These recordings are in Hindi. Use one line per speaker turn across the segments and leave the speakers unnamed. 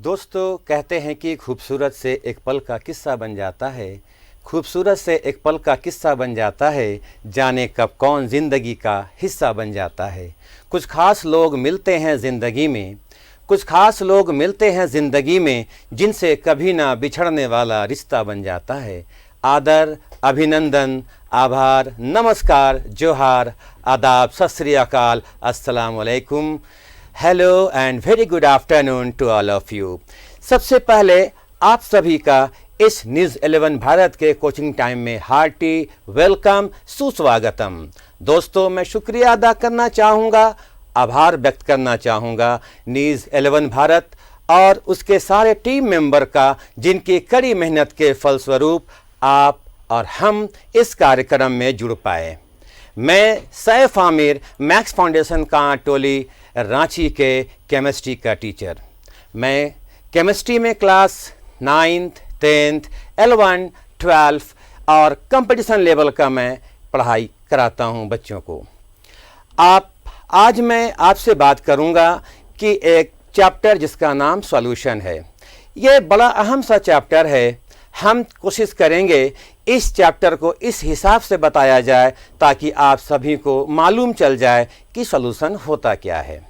दोस्तों कहते हैं कि खूबसूरत से एक पल का किस्सा बन जाता है। खूबसूरत से एक पल का किस्सा बन जाता है, जाने कब कौन ज़िंदगी का हिस्सा बन जाता है। कुछ ख़ास लोग मिलते हैं ज़िंदगी में, कुछ ख़ास लोग मिलते हैं ज़िंदगी में, जिनसे कभी ना बिछड़ने वाला रिश्ता बन जाता है। आदर, अभिनंदन, आभार, नमस्कार, जोहार, आदाब, सत श्री अकाल, अस्सलाम वालेकुम, hello and very good afternoon to all of you. सबसे पहले आप सभी का इस न्यूज़ 11 भारत के कोचिंग टाइम में हार्टी वेलकम, सुस्वागतम। दोस्तों मैं शुक्रिया अदा करना चाहूँगा, आभार व्यक्त करना चाहूँगा न्यूज़ 11 भारत और उसके सारे टीम मेंबर का, जिनकी कड़ी मेहनत के फलस्वरूप आप और हम इस कार्यक्रम में जुड़ पाए। मैं सैफ आमिर, मैक्स फाउंडेशन कांटोली रांची के केमिस्ट्री का टीचर। मैं केमिस्ट्री में क्लास 9th, 10th, L1, 12 और कंपटीशन लेवल का मैं पढ़ाई कराता हूं बच्चों को। आज मैं आपसे बात करूंगा कि एक चैप्टर जिसका नाम सॉल्यूशन है। ये बड़ा अहम सा चैप्टर है। हम कोशिश करेंगे इस चैप्टर को इस हिसाब से बताया जाए ताकि आप सभी को मालूम चल जाए कि सॉल्यूशन होता क्या है।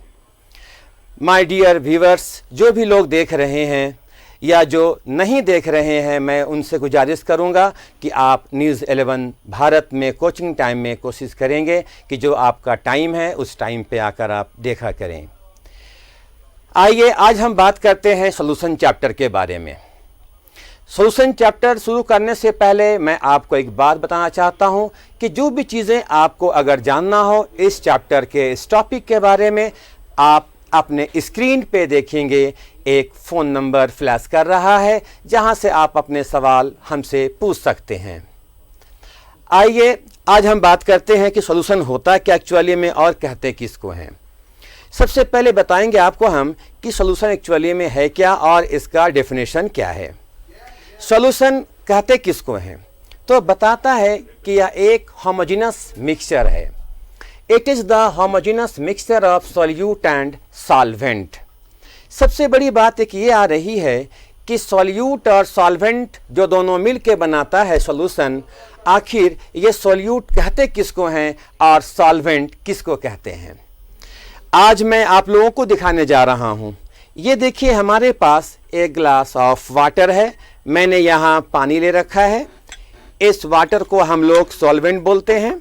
माय डियर व्यूअर्स, जो भी लोग देख रहे हैं या जो नहीं देख रहे हैं, मैं उनसे गुजारिश करूंगा कि आप न्यूज़ 11 भारत में कोचिंग टाइम में कोशिश करेंगे कि जो आपका टाइम है उस टाइम पे आकर आप देखा करें। आइए आज हम बात करते हैं सॉल्यूशन चैप्टर के बारे में। सॉल्यूशन चैप्टर शुरू करने से पहले मैं आपको एक बात बताना चाहता हूं कि जो भी चीज़ें आपको अगर जानना हो इस चैप्टर के इस टॉपिक के बारे में, आप अपने स्क्रीन पे देखेंगे एक फ़ोन नंबर फ्लैश कर रहा है जहां से आप अपने सवाल हमसे पूछ सकते हैं। आइए आज हम बात करते हैं कि सॉल्यूशन होता क्या एक्चुअली में और कहते किसको हैं। सबसे पहले बताएंगे आपको हम कि सॉल्यूशन एक्चुअली में है क्या और इसका डेफिनेशन क्या है। सॉल्यूशन कहते किसको हैं, तो बताता है कि यह एक होमोजेनस मिक्सचर है। It is the homogeneous mixture of solute and solvent. सबसे बड़ी बात एक ये आ रही है कि सॉल्यूट और सॉल्वेंट जो दोनों मिल के बनाता है सॉल्यूशन, आखिर ये सॉल्यूट कहते किसको हैं और सॉल्वेंट किसको कहते हैं। आज मैं आप लोगों को दिखाने जा रहा हूँ। ये देखिए हमारे पास एक ग्लास ऑफ वाटर है। मैंने यहाँ पानी ले रखा है। इस वाटर को हम लोग सॉल्वेंट बोलते हैं।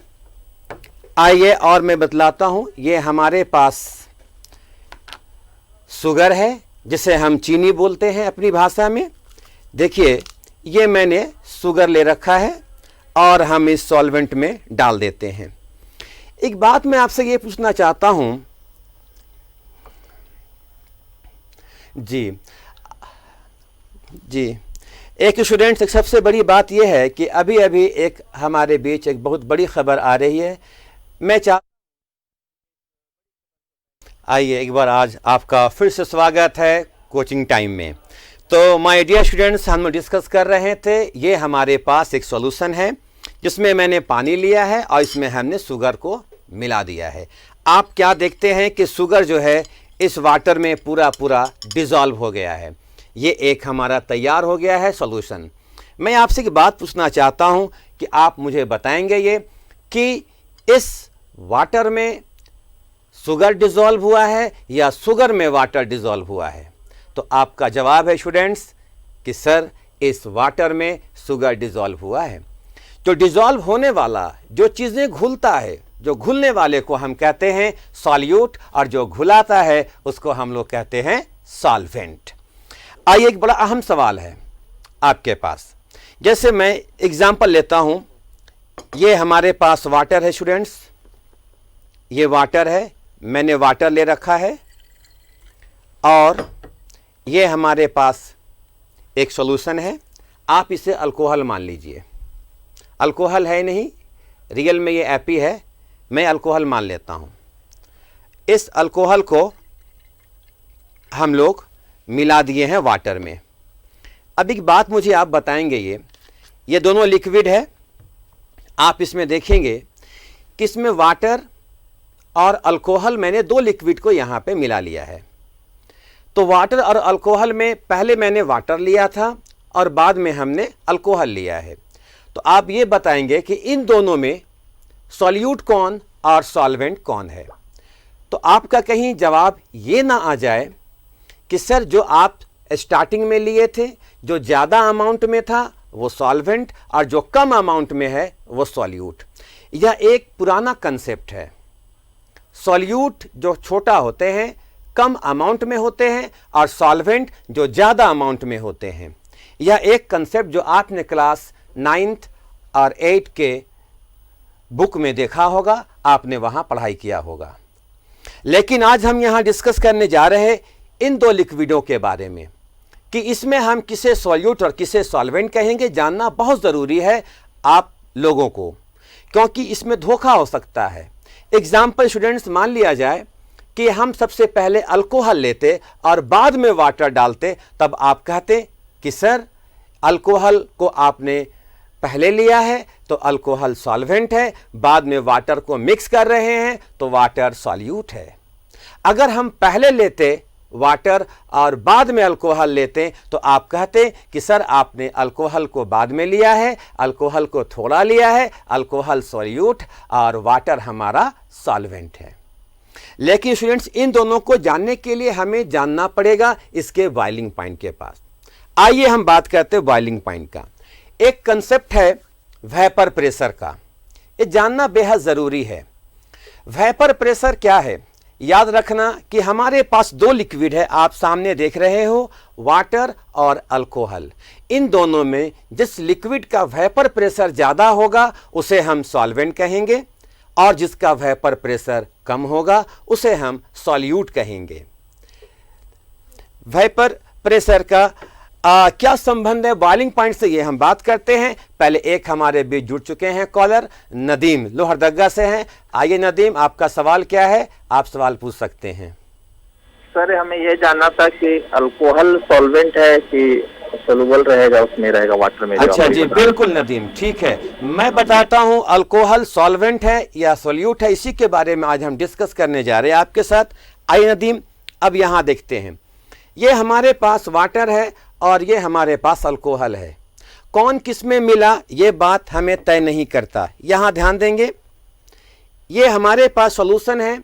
आइए और मैं बतलाता हूँ। ये हमारे पास शुगर है जिसे हम चीनी बोलते हैं अपनी भाषा में। देखिए ये मैंने शुगर ले रखा है और हम इस सॉल्वेंट में डाल देते हैं। एक बात मैं आपसे ये पूछना चाहता हूँ जी एक स्टूडेंट्स, एक सबसे बड़ी बात यह है कि अभी अभी एक हमारे बीच एक बहुत बड़ी खबर आ रही है। मैं आइए एक बार आज आपका फिर से स्वागत है कोचिंग टाइम में। तो माय डियर स्टूडेंट्स, हम डिस्कस कर रहे थे, ये हमारे पास एक सॉल्यूशन है जिसमें मैंने पानी लिया है और इसमें हमने शुगर को मिला दिया है। आप क्या देखते हैं कि शुगर जो है इस वाटर में पूरा डिज़ोल्व हो गया है। ये एक हमारा तैयार हो गया है सॉल्यूशन। मैं आपसे एक बात पूछना चाहता हूँ कि आप मुझे बताएंगे ये कि इस वाटर में शुगर डिज़ोल्व हुआ है या शुगर में वाटर डिज़ोल्व हुआ है। तो आपका जवाब है स्टूडेंट्स कि सर इस वाटर में शुगर डिज़ोल्व हुआ है। जो डिज़ोल्व होने वाला, जो चीज़ें घुलता है, जो घुलने वाले को हम कहते हैं सॉल्यूट और जो घुलाता है उसको हम लोग कहते हैं सॉल्वेंट। आइए एक बड़ा अहम सवाल है आपके पास। जैसे मैं एग्जांपल लेता हूं, ये हमारे पास वाटर है स्टूडेंट्स, ये वाटर है, मैंने वाटर ले रखा है और ये हमारे पास एक सॉल्यूशन है। आप इसे अल्कोहल मान लीजिए। अल्कोहल है नहीं, रियल में ये एपी है, मैं अल्कोहल मान लेता हूं। इस अल्कोहल को हम लोग मिला दिए हैं वाटर में। अब एक बात मुझे आप बताएंगे, ये दोनों लिक्विड है। आप इसमें देखेंगे कि इसमें वाटर और अल्कोहल, मैंने दो लिक्विड को यहाँ पे मिला लिया है। तो वाटर और अल्कोहल में पहले मैंने वाटर लिया था और बाद में हमने अल्कोहल लिया है। तो आप ये बताएंगे कि इन दोनों में सॉल्यूट कौन और सॉल्वेंट कौन है। तो आपका कहीं जवाब ये ना आ जाए कि सर जो आप स्टार्टिंग में लिए थे, जो ज़्यादा अमाउंट में था वो सॉल्वेंट और जो कम अमाउंट में है वो सॉल्यूट। यह एक पुराना कंसेप्ट है। सॉल्यूट जो छोटा होते हैं, कम अमाउंट में होते हैं, और सॉल्वेंट जो ज़्यादा अमाउंट में होते हैं। यह एक कंसेप्ट जो आपने क्लास 9th और 8th के बुक में देखा होगा, आपने वहाँ पढ़ाई किया होगा। लेकिन आज हम यहाँ डिस्कस करने जा रहे हैं इन दो लिक्विडों के बारे में कि इसमें हम किसे सॉल्यूट और किसे सॉल्वेंट कहेंगे, जानना बहुत ज़रूरी है आप लोगों को, क्योंकि इसमें धोखा हो सकता है। एग्जाम्पल स्टूडेंट्स, मान लिया जाए कि हम सबसे पहले अल्कोहल लेते और बाद में वाटर डालते, तब आप कहते कि सर अल्कोहल को आपने पहले लिया है तो अल्कोहल सॉल्वेंट है, बाद में वाटर को मिक्स कर रहे हैं तो वाटर सॉल्यूट है। अगर हम पहले लेते वाटर और बाद में अल्कोहल लेते तो आप कहते कि सर आपने अल्कोहल को बाद में लिया है, अल्कोहल को थोड़ा लिया है, अल्कोहल सॉल्यूट और वाटर हमारा सॉल्वेंट है। लेकिन स्टूडेंट्स, इन दोनों को जानने के लिए हमें जानना पड़ेगा इसके बॉइलिंग पॉइंट के पास। आइए हम बात करते हैं बॉइलिंग पॉइंट का। एक कंसेप्ट है वेपर प्रेशर का, ये जानना बेहद ज़रूरी है। वेपर प्रेशर क्या है? याद रखना कि हमारे पास दो लिक्विड है, आप सामने देख रहे हो, वाटर और अल्कोहल। इन दोनों में जिस लिक्विड का वेपर प्रेशर ज़्यादा होगा उसे हम सॉल्वेंट कहेंगे, और जिसका वेपर प्रेशर कम होगा उसे हम सॉल्यूट कहेंगे। वेपर प्रेशर का क्या संबंध है बॉइलिंग पॉइंट से, ये हम बात करते हैं। पहले एक हमारे बीच जुड़ चुके हैं कॉलर, नदीम लोहरदगा से हैं। आइए नदीम, आपका सवाल क्या है? आप सवाल पूछ सकते हैं।
सर हमें यह जानना था कि अल्कोहल सॉल्वेंट है कि सोलुबल रहेगा, उसमें रहेगा वाटर में?
अच्छा जी, बिल्कुल नदीम, ठीक है। मैं बताता हूं अल्कोहल सॉल्वेंट है या सोल्यूट है, इसी के बारे में आज हम डिस्कस करने जा रहे हैं आपके साथ। आइए नदीम, अब यहां देखते हैं, ये हमारे पास वाटर है और ये हमारे पास अल्कोहल है। कौन किस में मिला ये बात हमें तय नहीं करता। यहाँ ध्यान देंगे, ये हमारे पास सॉल्यूशन है,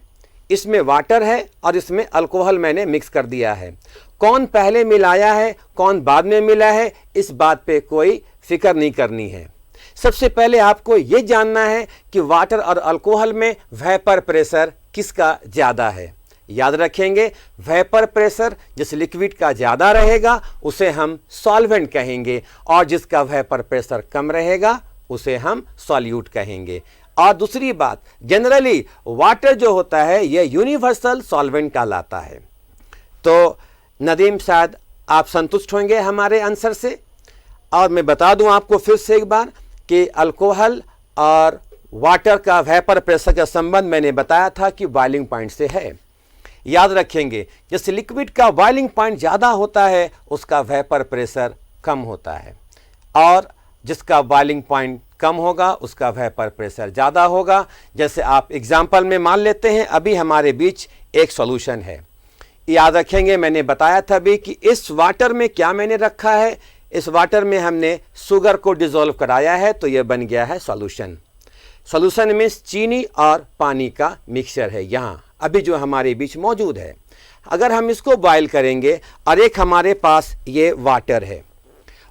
इसमें वाटर है और इसमें अल्कोहल मैंने मिक्स कर दिया है। कौन पहले मिलाया है, कौन बाद में मिला है, इस बात पे कोई फिक्र नहीं करनी है। सबसे पहले आपको ये जानना है कि वाटर और अल्कोहल में वेपर प्रेशर किसका ज़्यादा है। याद रखेंगे, वेपर प्रेशर जिस लिक्विड का ज़्यादा रहेगा उसे हम सॉल्वेंट कहेंगे, और जिसका वेपर प्रेशर कम रहेगा उसे हम सॉल्यूट कहेंगे। और दूसरी बात, जनरली वाटर जो होता है ये यूनिवर्सल सॉल्वेंट कहलाता है। तो नदीम, शायद आप संतुष्ट होंगे हमारे आंसर से। और मैं बता दूं आपको फिर से एक बार कि अल्कोहल और वाटर का वेपर प्रेशर का संबंध मैंने बताया था कि बॉइलिंग पॉइंट से है। याद रखेंगे, जिस लिक्विड का बॉइलिंग पॉइंट ज़्यादा होता है उसका वेपर प्रेशर कम होता है, और जिसका बॉइलिंग पॉइंट कम होगा उसका वेपर प्रेशर ज़्यादा होगा। जैसे आप एग्जाम्पल में मान लेते हैं, अभी हमारे बीच एक सॉल्यूशन है। याद रखेंगे, मैंने बताया था अभी कि इस वाटर में क्या मैंने रखा है, इस वाटर में हमने शुगर को डिज़ोल्व कराया है, तो ये बन गया है सॉल्यूशन। सॉल्यूशन में चीनी और पानी का मिक्सचर है यहाँ अभी जो हमारे बीच मौजूद है। अगर हम इसको बॉयल करेंगे, और एक हमारे पास ये वाटर है,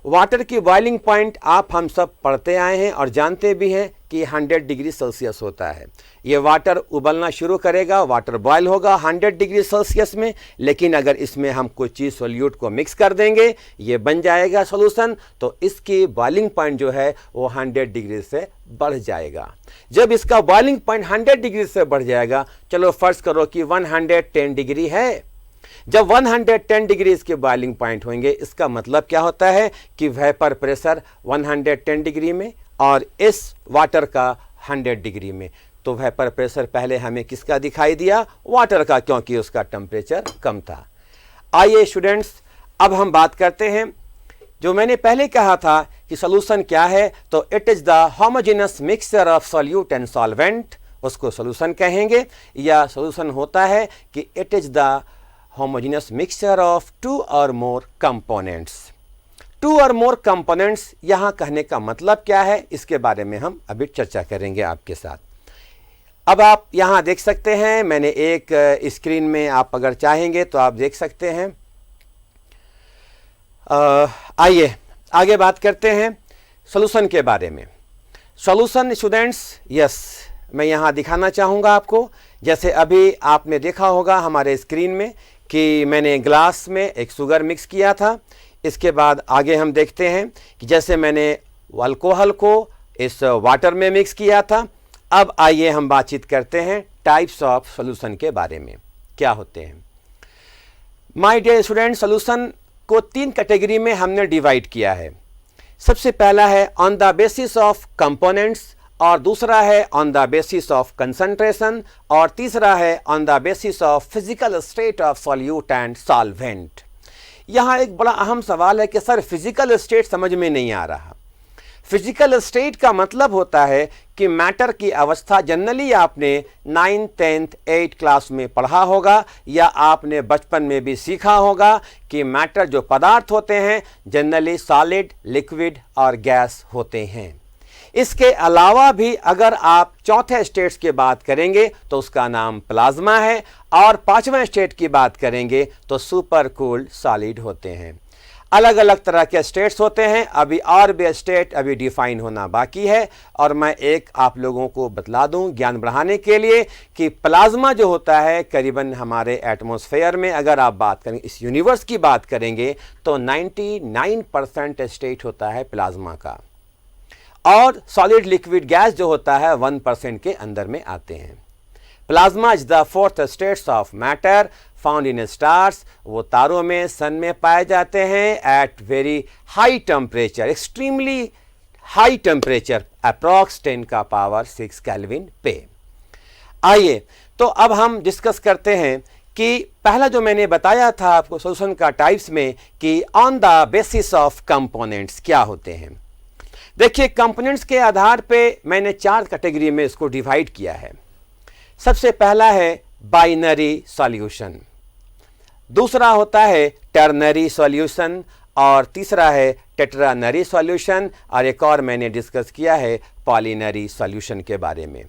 वाटर की बॉइलिंग पॉइंट आप हम सब पढ़ते आए हैं और जानते भी हैं कि 100 डिग्री सेल्सियस होता है। ये वाटर उबलना शुरू करेगा, वाटर बॉयल होगा 100 डिग्री सेल्सियस में। लेकिन अगर इसमें हम कोई चीज़ सोल्यूट को मिक्स कर देंगे, ये बन जाएगा सॉल्यूशन, तो इसकी बॉइलिंग पॉइंट जो है वो 100 डिग्री से बढ़ जाएगा। जब इसका बॉइलिंग पॉइंट 100 डिग्री से बढ़ जाएगा, चलो फर्ज करो कि 110 डिग्री है, जब 110 डिग्री इसके बॉइलिंग पॉइंट होंगे, इसका मतलब क्या होता है कि वेपर प्रेशर 110 डिग्री में और इस वाटर का 100 डिग्री में। तो वेपर प्रेशर पहले हमें किसका दिखाई दिया? वाटर का, क्योंकि उसका टेम्परेचर कम था। आइए स्टूडेंट्स, अब हम बात करते हैं, जो मैंने पहले कहा था कि सॉल्यूशन क्या है, तो it is the homogeneous mixture of solute and solvent, उसको सॉल्यूशन कहेंगे। या सॉल्यूशन होता है कि it is the homogeneous mixture of 2 और मोर कंपोनेंट्स। 2 और मोर कंपोनेंट्स यहाँ कहने का मतलब क्या है, इसके बारे में हम अभी चर्चा करेंगे आपके साथ। अब आप यहाँ देख सकते हैं, मैंने एक स्क्रीन में, आप अगर चाहेंगे तो आप देख सकते हैं। आइए आगे बात करते हैं सॉल्यूशन के बारे में। सॉल्यूशन स्टूडेंट्स, यस, मैं यहाँ दिखाना चाहूँगा आपको। जैसे अभी आपने देखा होगा हमारे स्क्रीन में कि मैंने ग्लास में एक शुगर मिक्स किया था। इसके बाद आगे हम देखते हैं कि जैसे मैंने अल्कोहल को इस वाटर में मिक्स किया था। अब आइए हम बातचीत करते हैं टाइप्स ऑफ सॉल्यूशन के बारे में, क्या होते हैं। माय डियर स्टूडेंट, सॉल्यूशन को 3 कैटेगरी में हमने डिवाइड किया है। सबसे पहला है on the basis of components, और दूसरा है on the basis of concentration, और तीसरा है on the basis of physical state of solute and solvent. यहाँ एक बड़ा अहम सवाल है कि सर फिजिकल स्टेट समझ में नहीं आ रहा। फिजिकल स्टेट का मतलब होता है कि मैटर की अवस्था, जनरली आपने 9th 10th 8th क्लास में पढ़ा होगा या आपने बचपन में भी सीखा होगा कि मैटर जो पदार्थ होते हैं जनरली सॉलिड, लिक्विड और गैस होते हैं। इसके अलावा भी अगर आप चौथे स्टेट्स की बात करेंगे तो उसका नाम प्लाज्मा है, और 5वें स्टेट की बात करेंगे तो सुपर कूल्ड सॉलिड होते हैं। अलग अलग तरह के स्टेट्स होते हैं। अभी और भी स्टेट अभी डिफाइन होना बाकी है, और मैं एक आप लोगों को बतला दूं ज्ञान बढ़ाने के लिए कि प्लाज्मा जो होता है करीबन हमारे एटमॉस्फेयर में, अगर आप बात करें इस यूनिवर्स की बात करेंगे तो 99% स्टेट होता है प्लाज्मा का, और सॉलिड लिक्विड गैस जो होता है 1% के अंदर में आते हैं। Plasma is the 4th states of matter found in stars. वो तारों में, सन में पाए जाते हैं at very high temperature, extremely high temperature, approx 10⁻⁶ kelvin पे। आइए तो अब हम डिस्कस करते हैं कि पहला जो मैंने बताया था आपको सॉल्यूशन का टाइप्स में कि on the basis of components क्या होते हैं। देखिए, कंपोनेंट्स के आधार पे मैंने 4 कैटेगरी में इसको डिवाइड किया है। सबसे पहला है बाइनरी सॉल्यूशन, दूसरा होता है टर्नरी सॉल्यूशन, और तीसरा है टेट्रानरी सॉल्यूशन, और एक और मैंने डिस्कस किया है पॉलिनरी सॉल्यूशन के बारे में।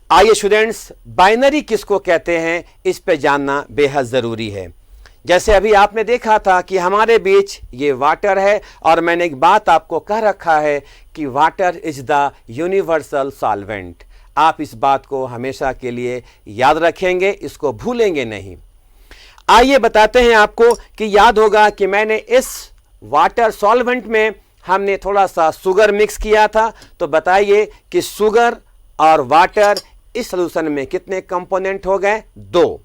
आइए स्टूडेंट्स, बाइनरी किसको कहते हैं इस पे जानना बेहद ज़रूरी है। जैसे अभी आपने देखा था कि हमारे बीच ये वाटर है, और मैंने एक बात आपको कह रखा है कि water is the universal solvent. आप इस बात को हमेशा के लिए याद रखेंगे, इसको भूलेंगे नहीं। आइए बताते हैं आपको कि याद होगा कि मैंने इस वाटर सॉल्वेंट में हमने थोड़ा सा शुगर मिक्स किया था। तो बताइए कि शुगर और वाटर इस सॉल्यूशन में कितने कंपोनेंट हो गए? 2।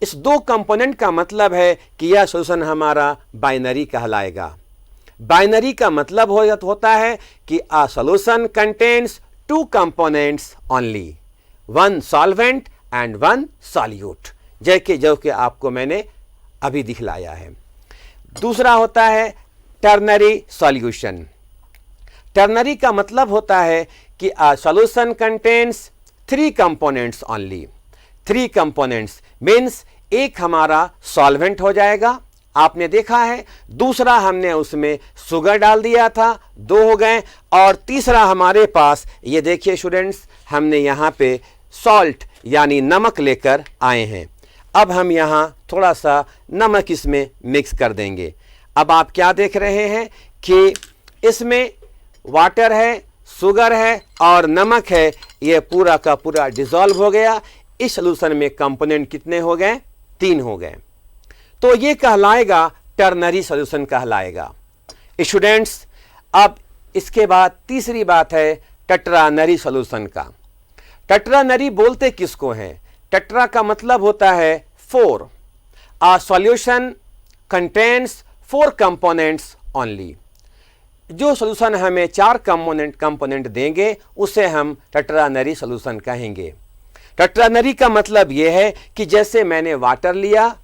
इस 2 कंपोनेंट का मतलब है कि यह सॉल्यूशन हमारा बाइनरी कहलाएगा। बाइनरी का मतलब होता है कि a solution contains 2 components only, 1 solvent and 1 solute, जो कि आपको मैंने अभी दिखलाया है। दूसरा होता है टर्नरी सॉल्यूशन। टर्नरी का मतलब होता है कि a solution contains 3 components only। 3 components means एक हमारा सॉल्वेंट हो जाएगा, आपने देखा है, दूसरा हमने उसमें शुगर डाल दिया था, 2 हो गए, और तीसरा हमारे पास ये देखिए स्टूडेंट्स, हमने यहाँ पे सॉल्ट यानी नमक लेकर आए हैं। अब हम यहाँ थोड़ा सा नमक इसमें मिक्स कर देंगे। अब आप क्या देख रहे हैं कि इसमें वाटर है, शुगर है और नमक है, ये पूरा का पूरा डिसॉल्व हो गया। इस सॉल्यूशन में कंपोनेंट कितने हो गए? 3 हो गए। तो ये कहलाएगा टर्नरी सॉल्यूशन कहलाएगा। स्टूडेंट्स, अब इसके बाद तीसरी बात है टेट्रानरी सॉल्यूशन का। टेट्रानरी बोलते किसको हैं? टेट्रा का मतलब होता है 4। आ सॉल्यूशन कंटेन्स 4 कंपोनेंट्स ओनली। जो सॉल्यूशन हमें 4 कंपोनेंट देंगे उसे हम टेट्रानरी सॉल्यूशन कहेंगे। टेट्रानरी का मतलब यह है कि जैसे मैंने वाटर लिया,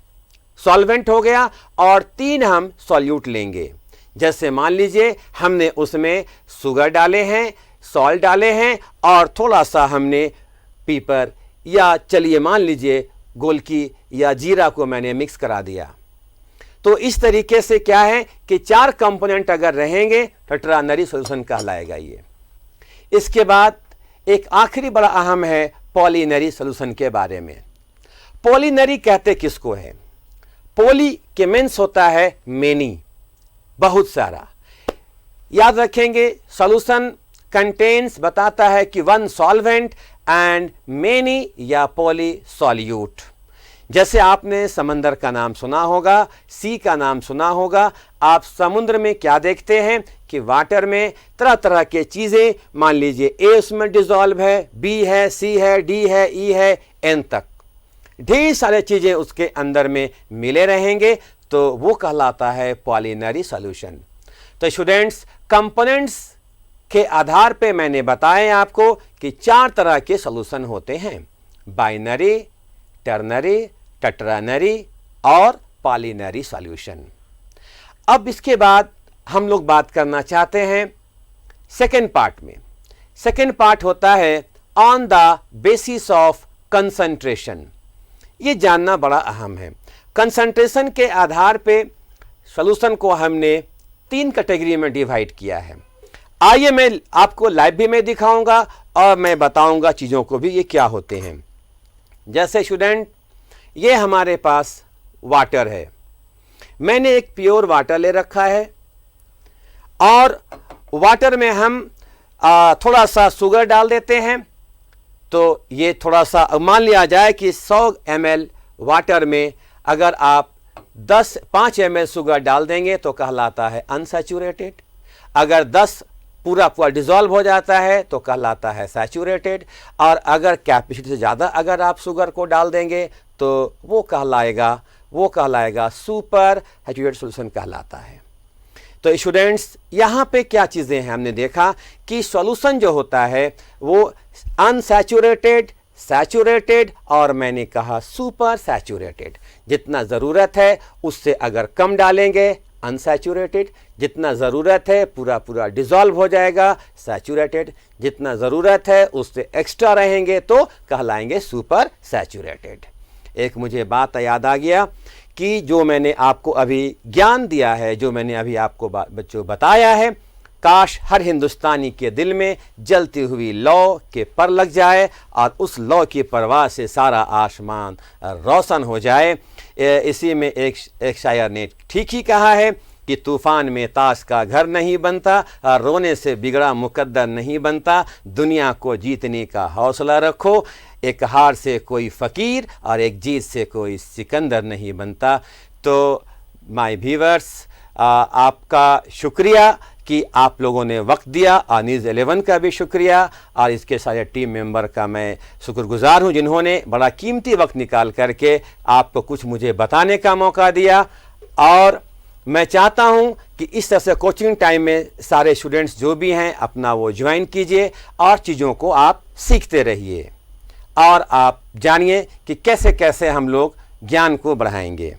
सॉल्वेंट हो गया, और 3 हम सॉल्यूट लेंगे। जैसे मान लीजिए हमने उसमें शुगर डाले हैं, सॉल्ट डाले हैं, और थोड़ा सा हमने पीपर या चलिए मान लीजिए गोलकी या जीरा को मैंने मिक्स करा दिया। तो इस तरीके से क्या है कि 4 कंपोनेंट अगर रहेंगे तो टेट्रानरी सॉल्यूशन कहलाएगा ये। इसके बाद एक आखिरी बड़ा अहम है पॉलीनरी सॉल्यूशन के बारे में। पॉलीनरी कहते किसको है? पॉली के मीन्स होता है मेनी, बहुत सारा। याद रखेंगे सॉल्यूशन कंटेन्स बताता है कि 1 सॉल्वेंट एंड मेनी या पॉली सॉल्यूट। जैसे आपने समंदर का नाम सुना होगा, सी का नाम सुना होगा। आप समुद्र में क्या देखते हैं कि वाटर में तरह तरह के चीज़ें, मान लीजिए ए उसमें डिजॉल्व है, बी है, सी है, डी है, ई है, एन तक ढेर सारे चीज़ें उसके अंदर में मिले रहेंगे, तो वो कहलाता है पॉलीनरी सॉल्यूशन। तो स्टूडेंट्स, कंपोनेंट्स के आधार पे मैंने बताया आपको कि 4 तरह के सॉल्यूशन होते हैं, बाइनरी, टर्नरी, टेट्रानरी और पॉलीनरी सॉल्यूशन। अब इसके बाद हम लोग बात करना चाहते हैं सेकेंड पार्ट में। सेकेंड पार्ट होता है on the basis of concentration. ये जानना बड़ा अहम है। कंसंट्रेशन के आधार पे सॉल्यूशन को हमने 3 कैटेगरी में डिवाइड किया है। आइए मैं आपको लाइव भी मैं दिखाऊंगा और मैं बताऊंगा चीज़ों को भी ये क्या होते हैं। जैसे स्टूडेंट, ये हमारे पास वाटर है, मैंने एक प्योर वाटर ले रखा है और वाटर में हम थोड़ा सा शुगर डाल देते हैं। तो ये थोड़ा सा मान लिया जाए कि 100 ml वाटर में अगर आप 5 ml शुगर डाल देंगे तो कहलाता है अनसैचुरेटेड। अगर 10 पूरा डिजॉल्व हो जाता है तो कहलाता है सैचुरेटेड। और अगर कैपेसिटी से ज़्यादा अगर आप शुगर को डाल देंगे तो वो कहलाएगा सुपर सैचुरेटेड सॉल्यूशन कहलाता है। तो स्टूडेंट्स, यहाँ पे क्या चीज़ें हैं, हमने देखा कि सॉल्यूशन जो होता है वो अनसैचुरेटेड, सैचुरेटेड और मैंने कहा सुपर सैचुरेटेड। जितना ज़रूरत है उससे अगर कम डालेंगे अनसैचुरेटेड, जितना ज़रूरत है पूरा डिज़ोल्व हो जाएगा सैचुरेटेड, जितना ज़रूरत है उससे एक्स्ट्रा रहेंगे तो कहलाएंगे सुपर सैचुरेटेड। एक मुझे बात याद आ गया कि जो मैंने आपको अभी ज्ञान दिया है, जो मैंने अभी आपको बच्चों बताया है, काश हर हिंदुस्तानी के दिल में जलती हुई लौ के पर लग जाए और उस लौ की परवाह से सारा आसमान रोशन हो जाए। इसी में एक शायर ने ठीक ही कहा है कि तूफ़ान में ताश का घर नहीं बनता और रोने से बिगड़ा मुकद्दर नहीं बनता। दुनिया को जीतने का हौसला रखो, एक हार से कोई फ़कीर और एक जीत से कोई सिकंदर नहीं बनता। तो माय व्यूअर्स, आपका शुक्रिया कि आप लोगों ने वक्त दिया और न्यूज़ 11 का भी शुक्रिया और इसके सारे टीम मेंबर का मैं शुक्रगुजार हूं जिन्होंने बड़ा कीमती वक्त निकाल करके आपको कुछ मुझे बताने का मौका दिया। और मैं चाहता हूं कि इस तरह से कोचिंग टाइम में सारे स्टूडेंट्स जो भी हैं अपना वो ज्वाइन कीजिए और चीज़ों को आप सीखते रहिए और आप जानिए कि कैसे कैसे हम लोग ज्ञान को बढ़ाएंगे।